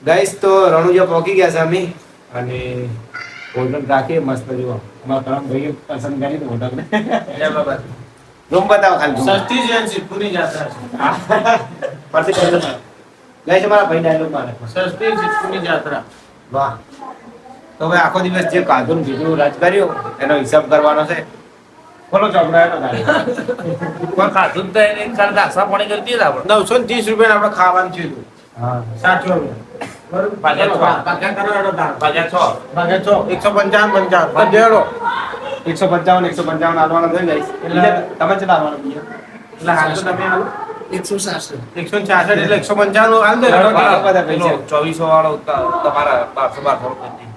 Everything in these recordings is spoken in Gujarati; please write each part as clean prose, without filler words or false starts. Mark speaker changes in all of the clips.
Speaker 1: ગાઈસ તો રણુજા પહોંચી ગયા છે અમે અને હોટલ રાખીએ મસ્ત જુઓ અમારા કરમ ભાઈએ પસંદ કરી તો હોટલ ને રૂમ બતાવો ખાલી
Speaker 2: સસ્તી છે સિદ્ધપુરની જાત્રા છે
Speaker 1: પરથી ગાઈસ અમારા ભાઈ ડાયલોગ મારે
Speaker 2: સસ્તી સિદ્ધપુરની જાત્રા
Speaker 1: વાહ તો હવે આખો દિવસ જે કાધું બીજું રાજ કર્યો એનો હિસાબ કરવાનો છે બોલો ચોપડા
Speaker 3: કોઈ ખાધું તો એને કાલ નાસ્તા પાણી કરી દીધા આપણે
Speaker 2: 930 રૂપિયા આપણે ખાવાનું છે
Speaker 1: હા
Speaker 2: 60 રૂપિયા બરોબર ભાગ્યા કરો એનો દાળ
Speaker 3: ભાગ્યા 6
Speaker 2: 155 દેડો
Speaker 1: 155 આલવાના થઈ ગાઈસ એટલે તમે કેટલા આલવાના બીજા
Speaker 2: એટલે હાલ તો તમે હાલો
Speaker 4: 166
Speaker 2: 166 એટલે 155 હાલ દે
Speaker 1: બધા પૈસા
Speaker 3: 2400 વાળો તમારા 1200 કરી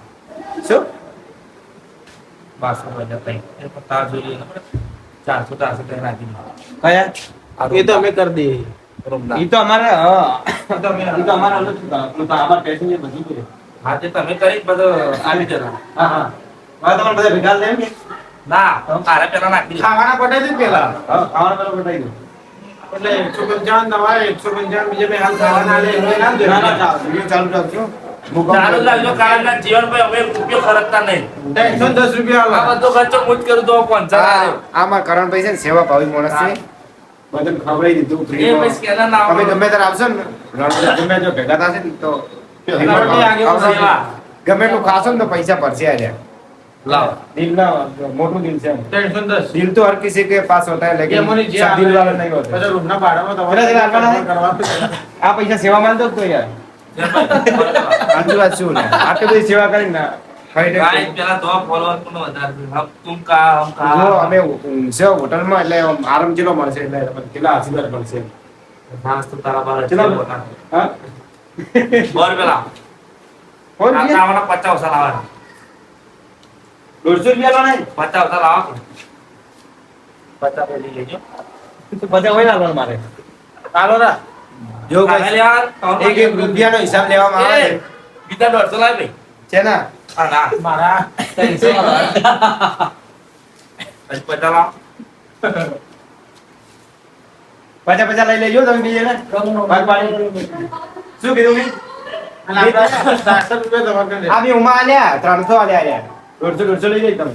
Speaker 1: શું
Speaker 3: 1200 બજાર થઈ એ પતા જોઈએ 400 કઈ રાખી
Speaker 1: કયા
Speaker 2: એ તો અમે કરી દઈએ
Speaker 1: ઈ તો અમારે હા ઈ તો અમારે અલગ તો આમાં પેસેન્જર બધી છે
Speaker 3: હા જે તમે કરી બધું આવી જરા
Speaker 1: હા હા હવે તમારે બધા ભેગા લેમ કે
Speaker 3: ના તારે પેલા નાખી દે
Speaker 2: ખાવાના પટાઈ દે પેલા
Speaker 1: હા ખાવાના પેલો બતાવી દો
Speaker 2: એટલે 155 તમારે 155 બીજે બે હાલ ખાવાના આલે એનો નામ દે
Speaker 1: ના ના વિડિયો ચાલુ રાખજો
Speaker 3: ચાલુ રાખજો કારણ કે જીવન ભાઈ અમે રૂપિયો ખર્ચતા નહીં
Speaker 2: 110 રૂપિયા
Speaker 3: આ બધો ખર્ચો મુજ કરું તો પંચર
Speaker 1: આમાં કરણભાઈ છે ને સેવા ભાવી માણસ છે બધાને ખવડાવી દીધું
Speaker 3: એ
Speaker 1: ફ્રીમાં.
Speaker 3: બસ કેના ના
Speaker 1: તમે ગમે ત્યારે આવશો ને રણુજા ગમે જો ભેગા થશે ને તો
Speaker 3: સેવા
Speaker 1: ગમે એટલું ખાશો ને તો પૈસા ભરશે આલ્યા
Speaker 3: લાવ
Speaker 1: દિલ ના મોટું દિલ છે
Speaker 2: 110
Speaker 1: दिल तो हर किसी के पास होता है लेकिन
Speaker 2: ये मोनी जी
Speaker 1: सब दिल वाला नहीं होता
Speaker 2: પછી રૂમના ભાડામાં
Speaker 1: કેટલા દિન આપવાના છે?
Speaker 2: કરવાનું
Speaker 1: આ પૈસા સેવા માંગતો જ તો યાર આટલી વાત શું ને આટલી બધી સેવા કરીને ના
Speaker 3: ગાઈસ પેલા દો ફોલોઅર કોનો વધારે છે હમ તુમ કા હમ કા
Speaker 1: જો અમે ઊંઘશે હોટલમાં એટલે આમ આરામ જેટલો મળશે એટલે તમને કેટલા આશીર્વાદ મળશે
Speaker 3: નાસ તો તારા બાર છે
Speaker 1: ચલો.
Speaker 3: બોના
Speaker 1: હા
Speaker 3: બોલ પેલા
Speaker 1: કોણ
Speaker 3: આ
Speaker 1: છે?
Speaker 3: કામના 50 ઓસા લાવવાના
Speaker 1: 150 રૂપિયા લો નહીં
Speaker 3: 50 ઓસા લાવો 50 પેલી લેજો
Speaker 1: તો બધા હોય ના મારે
Speaker 2: હાલો રા
Speaker 1: જો
Speaker 3: કાલે યાર
Speaker 1: એક એક રૂપિયાનો હિસાબ લેવામાં આવે છે
Speaker 3: બીજા 150 લાવ ભાઈ
Speaker 1: છે ને
Speaker 3: આ ના
Speaker 2: મારા
Speaker 3: 300 લાવ 50 લાવ
Speaker 1: 50 લઈ લેજો તમે બીજે ને ભાગ પાડી શું કીધું મેં?
Speaker 2: અને આપણે 700 રૂપિયા જમા કરી દે
Speaker 1: આ બી ઉમા આલ્યા 300 આલ્યા 150 લઈ જાય તમે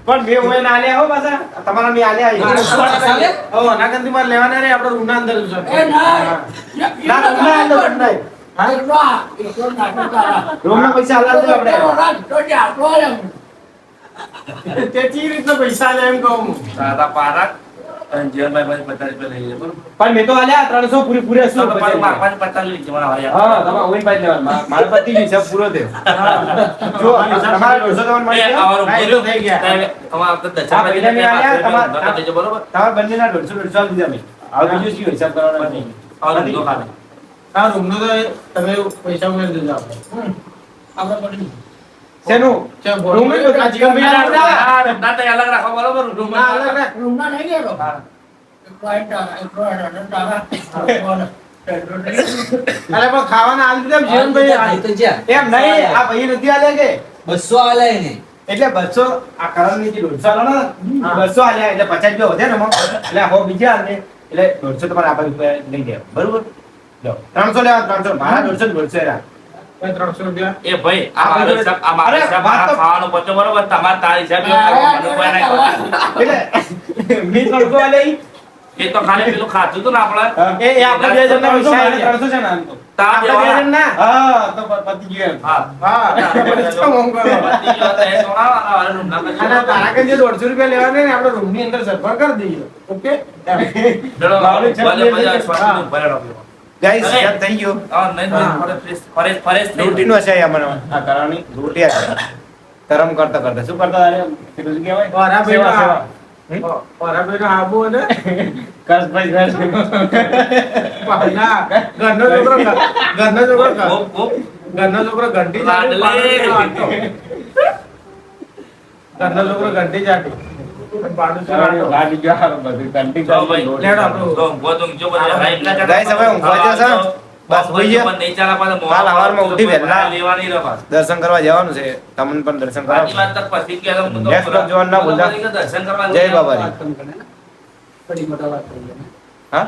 Speaker 1: પણ બે ઉમે ના આલ્યા હો પાછા તમારા મી આલ્યા
Speaker 2: ઓ નાગંદી માર લેવાના રે આપણે રૂમના અંદર
Speaker 1: રૂમ ના પૈસા આલા દે આપણે
Speaker 2: તેથી રીતના પૈસા લે એમ કહું
Speaker 3: સાદા પારા અને જીવનભાઈ ભાઈ 50 રૂપિયા લઈ લે બરોબર
Speaker 1: પણ મેં તો આલ્યા 300 પૂરી પૂરે શું
Speaker 3: તો તમારે મારવાને 50 લઈ જવાના હોય
Speaker 1: હા તમારે ઓઈન પાઈ લેવાનું મારા પતિ હિસાબ પૂરો થયો જો તમારા 200 તમને મળી ગયા
Speaker 2: ફાયદો થઈ ગયા
Speaker 3: તમારે તો
Speaker 1: આ પહેલા મેં આલ્યા તમારા
Speaker 3: દેજો બરોબર
Speaker 1: તમારા બંનેના 150 લીધા મેં હવે બીજું શું હિસાબ કરવાનો નહીં
Speaker 3: આવો ધંધો ખાને
Speaker 2: આ રૂમનો તો તમે પૈસા ઉમેરી દેજો આપણે
Speaker 1: શેનું
Speaker 2: છે
Speaker 1: રૂમ જ આ જીવન ભાઈ
Speaker 3: ના તો અલગ રાખો બરોબર રૂમ
Speaker 2: ના અલગ રાખ અરે પણ ખાવાના આલ દીધા જીવનભાઈ
Speaker 1: એમ નહીં આ ભાઈ નથી આલ્યા કે
Speaker 4: 200 આલે ને
Speaker 1: એટલે 200 આ કરણ ની જે 150 આલો ને 200 આલ્યા એટલે 50 રૂપિયા વધે ને એમાં. એટલે હો બીજા આલે એટલે 150 તમારે આપવા રૂપિયા લઈ જાય બરોબર લો 300 લેવા 300 મારા 150 રહ્યા
Speaker 2: 300 રૂપિયા
Speaker 3: એ ભાઈ આ મારો હિસાબ ખાવાનું પચો બરોબર તમારે તારી હિસાબ
Speaker 1: એટલે મી 300 આલે ઈ.
Speaker 3: એ તો ખાલી પેલું ખાતું હતું ને આપણે
Speaker 1: એ આપણે બે જણના પૈસા આલ્યા 300 છે ને આમ તો
Speaker 3: તાર
Speaker 1: આપણે બે
Speaker 3: દેવાના.
Speaker 1: જણના હા તો પતી ગયું એમ.
Speaker 3: હા
Speaker 2: હા મોંઘો
Speaker 3: બધી જ વાત એ સોના અને રૂમ ના
Speaker 2: અને તારા કે જે 150 રૂપિયા લેવાના ને આપણે રૂમની અંદર સફર કરી દઈએ ઓકે
Speaker 3: ચલો
Speaker 1: બાવળી છે,
Speaker 3: ભલે મજા
Speaker 1: હા.
Speaker 3: સ્વાદ ભલે રાખ્યો
Speaker 1: ગાઈસ
Speaker 3: અરે.
Speaker 1: યાદ થઈ ગયો
Speaker 3: હા નહીં ફરેશ ફરેશ
Speaker 1: રોટીનો છે આ મને આ કરવાની રોટી આ છે. તરમ કરતા કરતા શું કરતા અરે પેલું શું કહેવાય
Speaker 2: ઓરા ભાઈ
Speaker 1: સેવા,
Speaker 2: ના.
Speaker 1: સેવા.
Speaker 2: ઓરા ભાઈ નો આબુ અને
Speaker 1: કસ ભાઈ કસ
Speaker 2: પહેલા ઘરનો છોકરો ઘરનો છોકરો
Speaker 3: ખૂબ ખૂબ
Speaker 2: ઘરનો છોકરો ઘંટી
Speaker 3: લાડલે.
Speaker 2: ઘરનો છોકરો ઘંટી ચાટી પાડું છે
Speaker 1: લાડી ગયો હારો બધું કંટી
Speaker 3: જો ભાઈ
Speaker 2: લેડો આપણું.
Speaker 3: તો ઊંઘો તો ઊંઘજો બધા રાઈટ ના
Speaker 1: Guys, હવે ઊંઘવા જશો? બસ હોઈ ગયા.
Speaker 3: પણ નહીં ચાલે પાછા
Speaker 1: કાલ સવારમાં ઉઠી વહેલા.
Speaker 3: લેવાની રહે પાછું.
Speaker 1: દર્શન કરવા જવાનું છે તમને પણ દર્શન
Speaker 3: બાકી
Speaker 1: કરાવો
Speaker 3: વાત તો પછી જ કહેતો હું તો
Speaker 1: Next vlog જોવાનું ના ભૂલતા.
Speaker 3: દર્શન કરવા
Speaker 1: જય બાબાજી.
Speaker 2: બડી મોટા વાત કરી
Speaker 1: હા